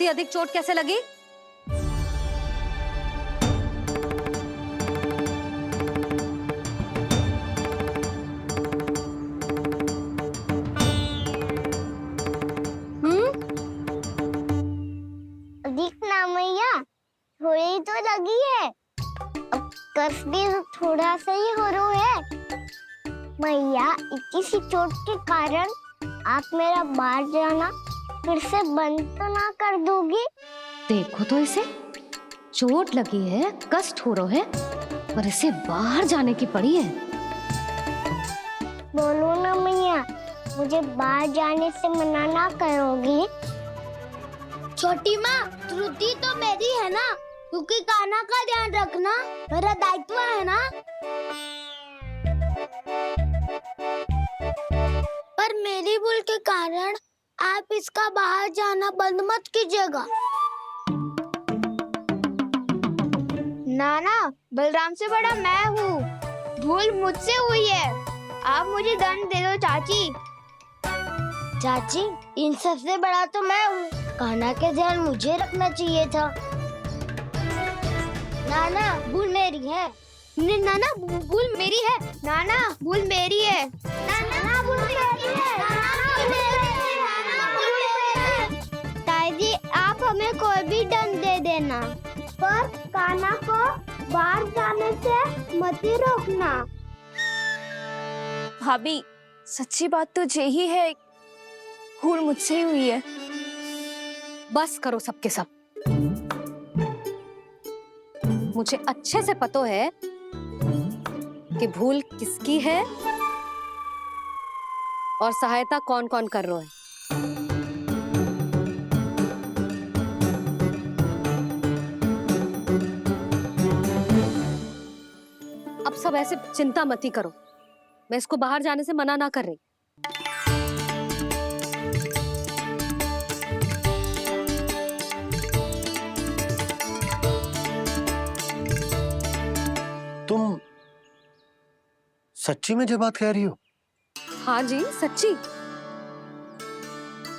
इतनी अधिक चोट कैसे लगी? अधिक ना मैया, थोड़ी तो लगी है। अब कस भी थोड़ा सा ही हो रहा है। मैया, इतनी सी चोट के कारण आप मेरा बाहर जाना फिर से बंद तो ना कर दोगी? देखो तो इसे, चोट लगी है, कष्ट हो रहा है और इसे बाहर जाने की पड़ी है। बोलो ना मैया, मुझे बाहर जाने से मना ना करोगी? छोटी माँ, त्रुटि तो मेरी है ना, क्योंकि कान्हा का ध्यान रखना मेरा दायित्व है ना। पर मेरी भूल के कारण आप इसका बाहर जाना बंद मत कीजिएगा। नाना, बलराम से बड़ा मैं हूँ, भूल मुझसे हुई है, आप मुझे दंड दे दो चाची। चाची, इन सबसे बड़ा तो मैं हूँ, कान्हा के ध्यान मुझे रखना चाहिए था। नाना, भूल मेरी है। नाना, भूल मेरी है। नाना, भूल मेरी है। नाना, भूल मेरी है। नाना, भूल मेरी है। नाना, भूल मेरी है। ताई जी, आप हमें कोई भी दंड दे देना, पर कान्हा को बाहर जाने से मत ही रोकना। भाभी, सच्ची बात तो यही है, भूल मुझसे ही हुई है। बस करो सबके सब। मुझे अच्छे से पता है कि भूल किसकी है और सहायता कौन कौन कर रहा है। अब सब ऐसे चिंता मत ही करो, मैं इसको बाहर जाने से मना ना कर रही। तुम सच्ची में ये बात कह रही हो? हाँ जी, सच्ची।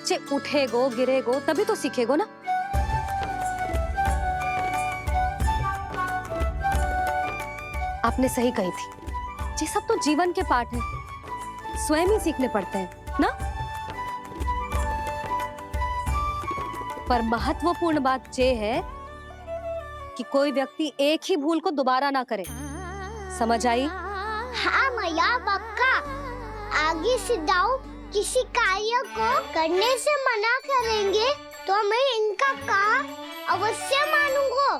चे उठेगो गिरेगो तभी तो सीखेगो ना। आपने सही कही थी, ये सब तो जीवन के पाठ हैं, स्वयं ही सीखने पड़ते हैं ना। पर महत्वपूर्ण बात ये है कि कोई व्यक्ति एक ही भूल को दोबारा ना करे, समझ आई? हाँ मैया, पक्का। आगे से दाऊ किसी कार्य को करने से मना करेंगे तो मैं इनका कहा अवश्य मानूंगा।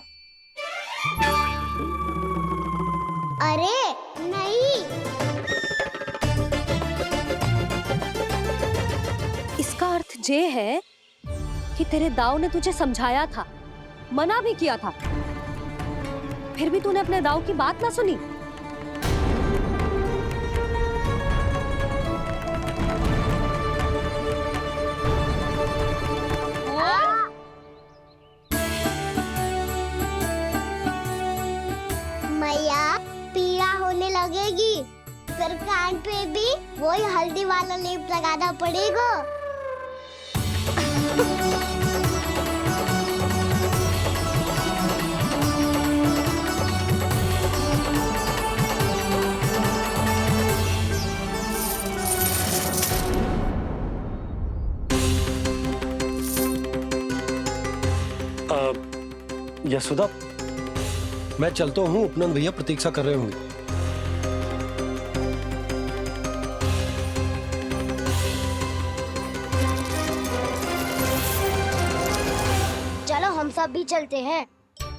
अरे नहीं। इसका अर्थ ये है कि तेरे दाऊ ने तुझे समझाया था, मना भी किया था, फिर भी तूने अपने दाऊ की बात ना सुनी। मैया, पीड़ा होने लगेगी, फिर कान पे भी वही हल्दी वाला लेप लगाना पड़ेगा। यशोदा, मैं चलता हूँ, उपनंद भैया प्रतीक्षा कर रहे होंगे। चलो हम सब भी चलते हैं।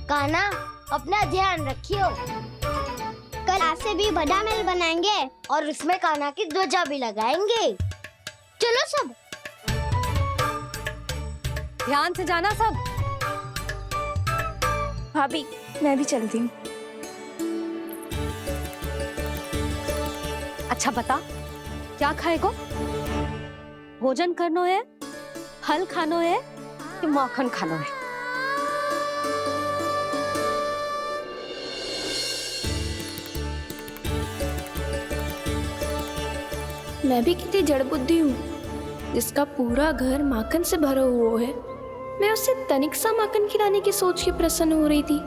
कान्हा, अपना ध्यान रखियो। कल आज से भी बड़ा महल बनाएंगे और उसमें कान्हा की ध्वजा भी लगाएंगे। चलो सब। ध्यान से जाना सब। भाभी, मैं भी चलती हूँ। अच्छा बता, क्या खाएगो? भोजन करनो है, फल खानो है कि माखन खानो है? मैं भी कितनी जड़ बुद्धि हूँ, जिसका पूरा घर माखन से भरा हुआ है, मैं उसे तनिक सा माखन खिलाने की सोच के प्रसन्न हो रही थी।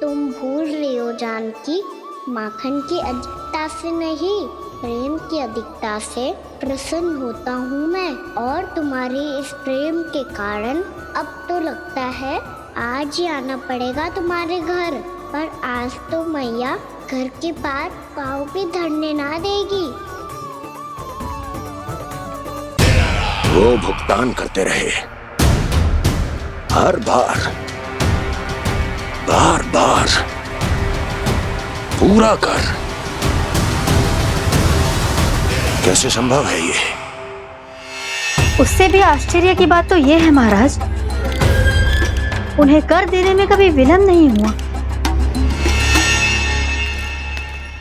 तुम भूल रही हो जानकी, माखन की अधिकता से नहीं, प्रेम की अधिकता से प्रसन्न होता हूँ मैं। और तुम्हारे इस प्रेम के कारण अब तो लगता है आज ही आना पड़ेगा तुम्हारे घर। पर आज तो मैया घर के पार पाँव भी धरने ना देगी। वो भुगतान करते रहे, हर बार बार बार पूरा कर। कैसे संभव है ये? उससे भी आश्चर्य की बात तो ये है महाराज, उन्हें कर देने में कभी विलंब नहीं हुआ।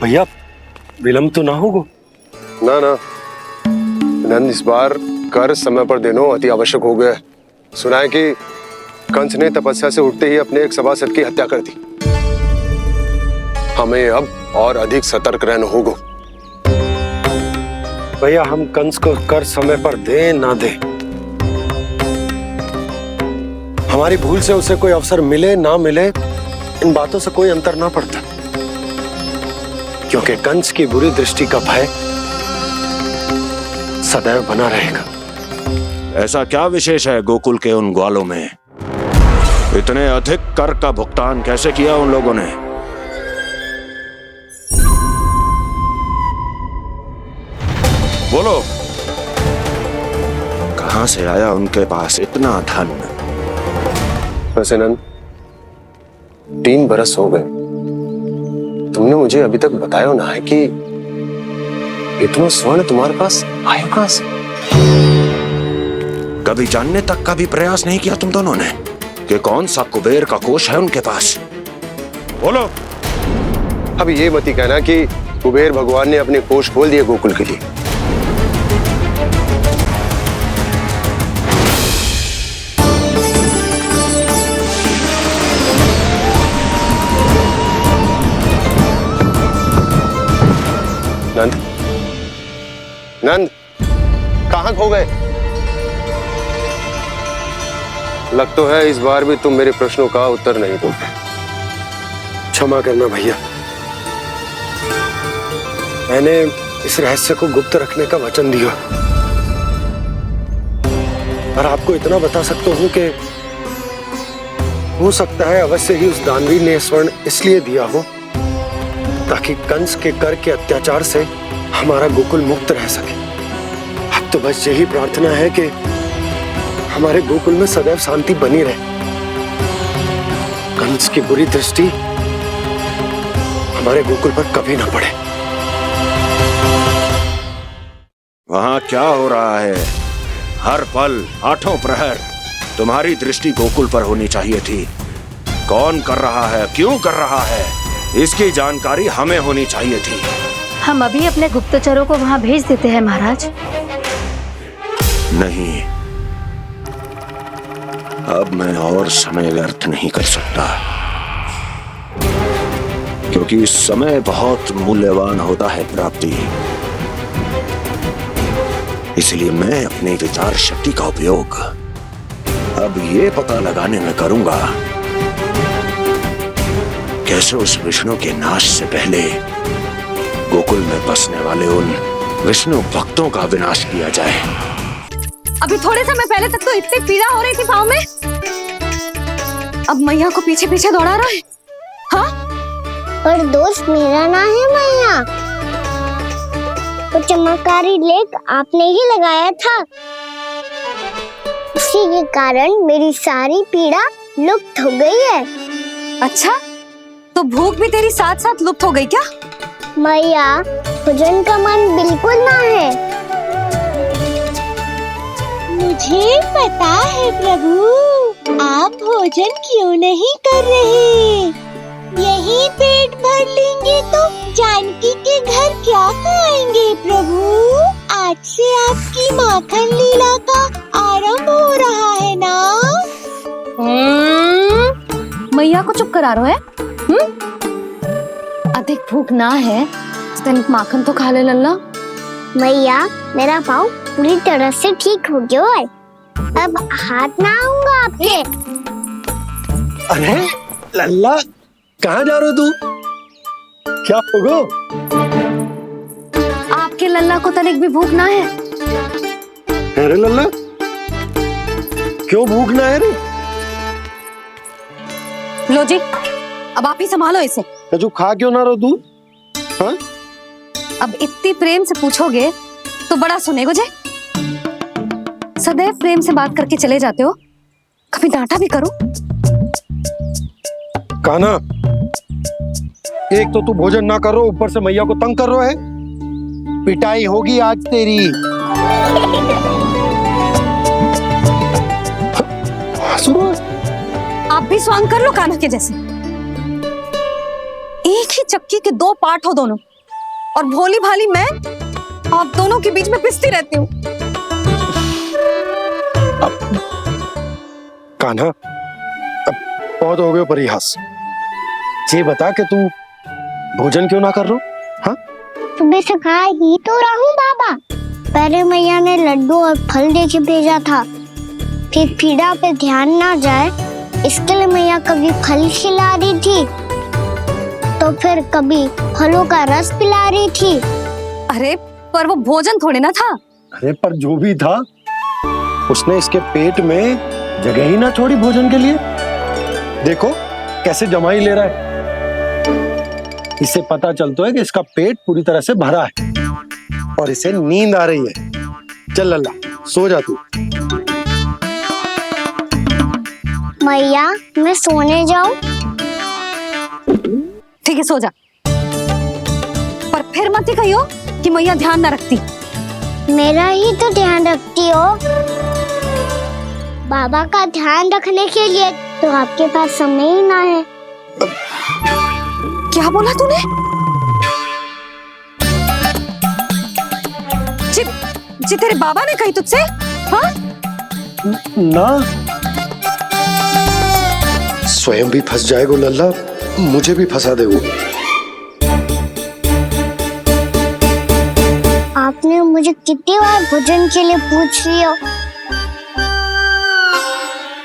भैया विलम्ब तो ना होगा? ना ना नंद, इस बार कर समय पर देना अति आवश्यक हो गया। सुना है कि कंस ने तपस्या से उठते ही अपने एक सभासद की हत्या कर दी। हमें अब और अधिक सतर्क रहना होगा। भैया हम कंस को कर समय पर दे ना दे, हमारी भूल से उसे कोई अवसर मिले ना मिले, इन बातों से कोई अंतर ना पड़ता, क्योंकि कंस की बुरी दृष्टि का भय सदैव बना रहेगा। ऐसा क्या विशेष है गोकुल के उन ग्वालों में? इतने अधिक कर का भुगतान कैसे किया उन लोगों ने? बोलो, कहां से आया उनके पास इतना धन? वैसे नंद, 3 बरस हो गए, तुमने मुझे अभी तक बताया ना है कि इतना स्वर्ण तुम्हारे पास आया कहां से? कभी जानने तक का भी प्रयास नहीं किया तुम दोनों ने कि कौन सा कुबेर का कोष है उनके पास? बोलो। अब ये मत ही कहना कि कुबेर भगवान ने अपने कोष खोल दिए गोकुल के लिए। नंद, नंद, कहां खो गए? लग तो है इस बार भी तुम मेरे प्रश्नों का उत्तर नहीं दोगे। क्षमा करना भैया, मैंने इस रहस्य को गुप्त रखने का वचन दिया, पर आपको इतना बता सकता हूं कि हो सकता है अवश्य ही उस दानवीर ने स्वर्ण इसलिए दिया हो ताकि कंस के कर के अत्याचार से हमारा गोकुल मुक्त रह सके। अब तो बस यही प्रार्थना है कि हमारे गोकुल में सदैव शांति बनी रहे, कंस की बुरी दृष्टि हमारे गोकुल पर कभी ना पड़े। वहां क्या हो रहा है? हर पल, आठों प्रहर तुम्हारी दृष्टि गोकुल पर होनी चाहिए थी। कौन कर रहा है, क्यों कर रहा है, इसकी जानकारी हमें होनी चाहिए थी। हम अभी अपने गुप्तचरों को वहां भेज देते हैं महाराज। नहीं, अब मैं और समय व्यर्थ नहीं कर सकता, क्योंकि समय बहुत मूल्यवान होता है प्राप्ति। इसलिए मैं अपनी विचार शक्ति का उपयोग अब ये पता लगाने में करूंगा कैसे उस विष्णु के नाश से पहले गोकुल में बसने वाले उन विष्णु भक्तों का विनाश किया जाए। अभी थोड़े समय पहले तक तो इतनी पीड़ा हो रही थी पाँव में, अब मैया को पीछे पीछे दौड़ा रहा है। हाँ? पर दोस्त मेरा ना है मैया, तो चमत्कारी लेख आपने ही लगाया था, उसी के कारण मेरी सारी पीड़ा लुप्त हो गई है। अच्छा, तो भूख भी तेरी साथ साथ लुप्त हो गई क्या? मैया, भोजन का मन बिल्कुल ना है। मुझे पता है प्रभु, आप भोजन क्यों नहीं कर रहे। यही पेट भर लेंगे तो जानकी के घर क्या खाएंगे प्रभु। आज से आपकी माखन लीला का आरंभ हो रहा है ना। मैया को चुप करा रहे हो है? अधिक भूख ना है तो तनिक माखन तो खा ले लल्ला। मैया मेरा पाँव पूरी तरह से ठीक हो गया है, अब हाथ ना आऊंगा आपके। अरे लल्ला, कहाँ जा रहे हो तू? क्या होगा? आपके लल्ला को तनिक भी भूख ना है? अरे लल्ला, क्यों भूख ना है रे? लो जी, अब आप ही संभालो इसे। तू खा क्यों ना रहो तू? हाँ? अब इतनी प्रेम से पूछोगे तो बड़ा सुनेगो जे। सदैव प्रेम से बात करके चले जाते हो, कभी डांटा भी करो। कान्हा, एक तो तू भोजन ना करो, ऊपर से मैया को तंग कर रहा है। पिटाई होगी आज तेरी। आप भी स्वांग कर लो कान्हा के जैसे। एक ही चक्की के दो पार्ट हो दोनों, और भोली भाली मैं आप दोनों के बीच में पिसती रहती हूँ। कान्हा, अब बहुत हो गए परिहास। ये बता कि तू भोजन क्यों ना कर रहा? हाँ? सुबह से खा ही तो रहा हूँ बाबा। पहले मैया ने लड्डू और फल देके भेजा था, फिर पीड़ा पे ध्यान ना जाए इसके लिए मैया कभी फल खिला रही थी तो फिर कभी फलों का रस पिला रही थी। अरे पर वो भोजन थोड़े ना था। अरे पर जो भी था, उसने इसके पेट में जगह ही ना छोड़ी भोजन के लिए। देखो कैसे जमाई ले रहा है। इससे पता चलता है कि इसका पेट पूरी तरह से भरा है और इसे नींद आ रही है। चल लल्ला, सो जा तू। मैया मैं सोने जाऊं? ठीक है, सो जा, पर फिर मत ही कहियो कि मैया ध्यान ना रखती। मेरा ही तो ध्यान रखती हो। बाबा का ध्यान रखने के लिए तो आपके पास समय ही ना है। क्या बोला तूने? जी तेरे बाबा ने कही तुझसे? हाँ? ना, स्वयं भी फंस जाएगा लल्ला, मुझे भी फंसा दे वो। आपने मुझे कितनी बार भोजन के लिए पूछ लिया,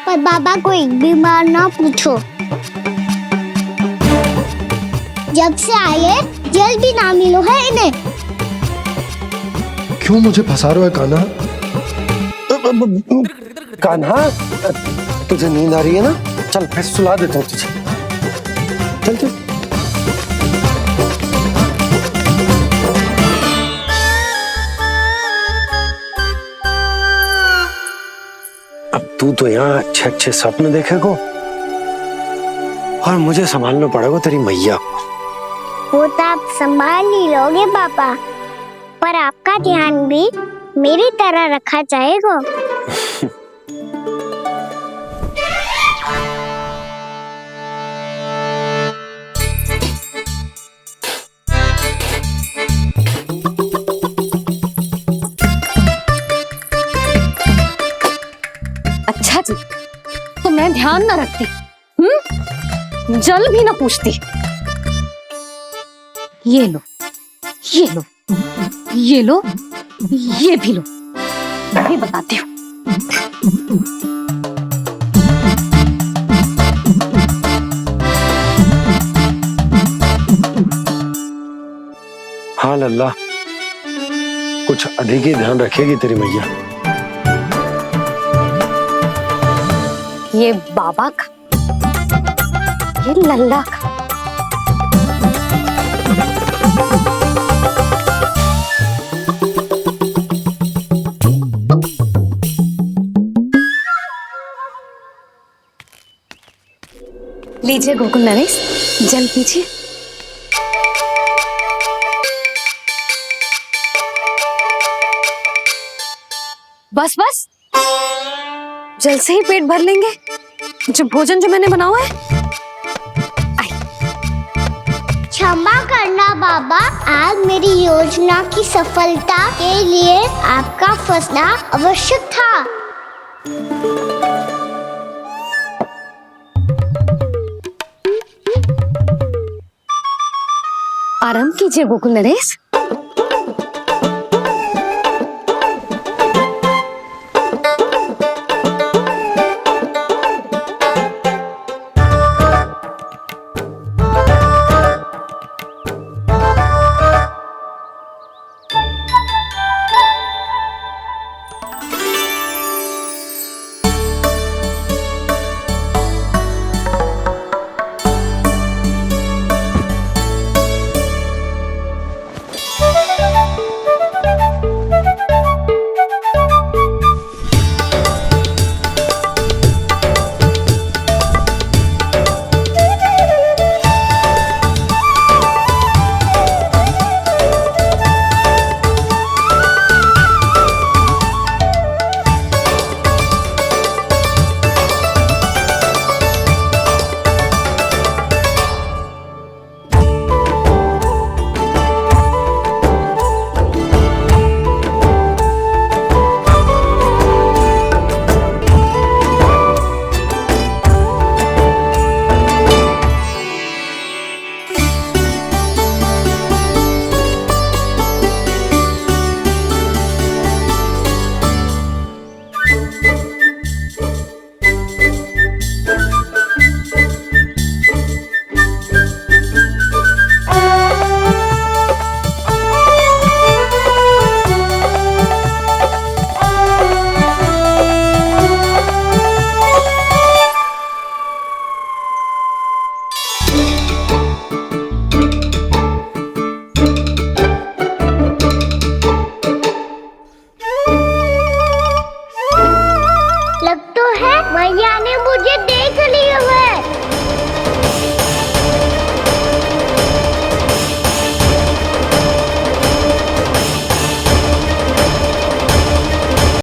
पर बाबा को एक भी बार ना पूछो। जब से आए जल भी ना मिलो है इन्हें। क्यों मुझे फंसा रहा है कान्हा? कान्हा, तुझे नींद आ रही है ना? चल मैं सुला देता हूँ तुझे। चल चल। अब तू तो यहाँ अच्छे अच्छे सपने देखेगा और मुझे संभालना पड़ेगा तेरी मैया को। वो तो आप संभाल ही लोगे पापा, पर आपका ध्यान भी मेरी तरह रखा जाएगा। अच्छा जी, तो मैं ध्यान ना रखती, जल भी ना पूछती। ये लो, ये लो, ये लो, ये भी लो, मैं भी बताती हूँ। हाँ लल्ला, कुछ अधिक ही ध्यान रखेगी तेरी मैया। ये बाबा का, ये लल्ला का। लीजिए गोकुल नरेश, जल पीजिए। बस बस, जल से ही पेट भर लेंगे। जो भोजन जो मैंने बनाया है। क्षमा करना बाबा, आज मेरी योजना की सफलता के लिए आपका फंसना आवश्यक था। आराम कीजिए गोकुल नरेश।